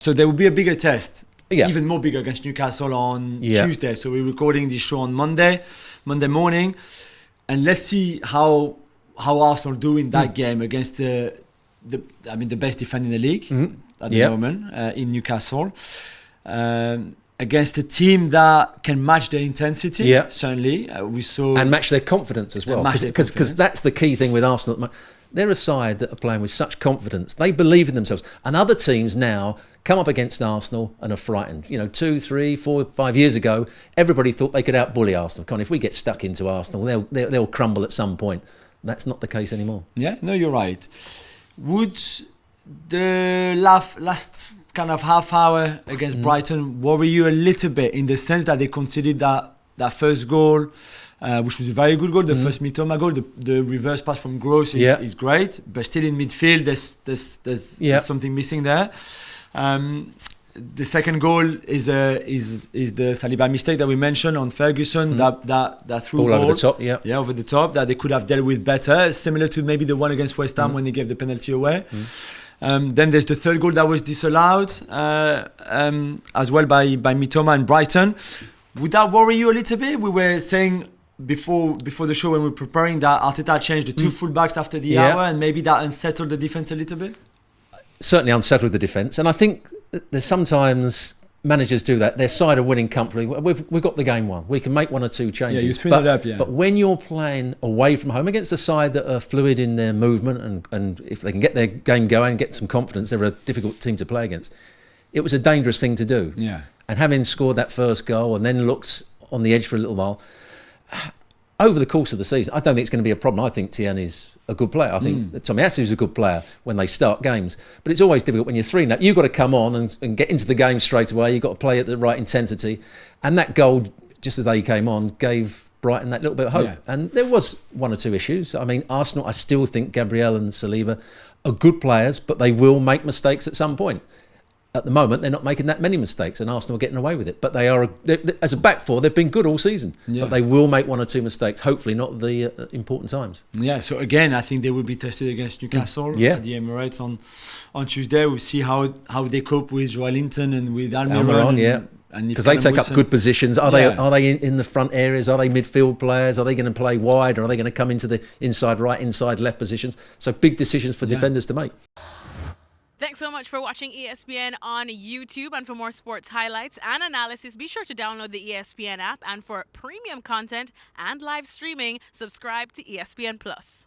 So there will be a bigger test, Yeah. even more bigger against Newcastle on Tuesday. So we're recording this show on Monday morning, and let's see how Arsenal do in that game against the best defender in the league at the moment in Newcastle. Against a team that can match their intensity, certainly. We saw... And match their confidence as well. Because that's the key thing with Arsenal. They're a side that are playing with such confidence. They believe in themselves. And other teams now come up against Arsenal and are frightened. 2, 3, 4, 5 years ago, everybody thought they could out-bully Arsenal. Come on, if we get stuck into Arsenal, they'll crumble at some point. That's not the case anymore. Yeah, no, you're right. Would the last kind of half hour against Brighton worry you a little bit, in the sense that they conceded that first goal, which was a very good goal, the first Mitoma goal. The reverse pass from Gross is great, but still in midfield there's something missing there. The second goal is the Saliba mistake that we mentioned on Ferguson, that through ball over the top, over the top, that they could have dealt with better, similar to maybe the one against West Ham when they gave the penalty away. Then there's the third goal that was disallowed as well by Mitoma and Brighton. Would that worry you a little bit? We were saying before the show, when we were preparing, that Arteta changed the two fullbacks after the hour, and maybe that unsettled the defence a little bit? Certainly unsettled the defence, and I think there's sometimes managers do that. Their side are winning comfortably. We've got the game won. We can make one or two changes. Yeah, you threw it up, But when you're playing away from home against a side that are fluid in their movement, and if they can get their game going and get some confidence, they're a difficult team to play against. It was a dangerous thing to do. Yeah. And having scored that first goal and then looked on the edge for a little while, over the course of the season, I don't think it's going to be a problem. I think Tierney's a good player. I think Tomiyasu is a good player when they start games. But it's always difficult when you're 3-0. You've got to come on and get into the game straight away. You've got to play at the right intensity. And that goal, just as they came on, gave Brighton that little bit of hope. Yeah. And there was one or two issues. I mean, Arsenal, I still think Gabriel and Saliba are good players, but they will make mistakes at some point. At the moment, they're not making that many mistakes, and Arsenal are getting away with it. But they're as a back four, they've been good all season. Yeah. But they will make one or two mistakes, hopefully not at the important times. Yeah, so again, I think they will be tested against Newcastle at the Emirates on Tuesday. We'll see how they cope with Joelinton and with Almiron. Because they take up good positions. Are they in the front areas? Are they midfield players? Are they going to play wide? Or are they going to come into the inside right, inside left positions? So big decisions for defenders to make. Thanks so much for watching ESPN on YouTube. And for more sports highlights and analysis, be sure to download the ESPN app. And for premium content and live streaming, subscribe to ESPN Plus.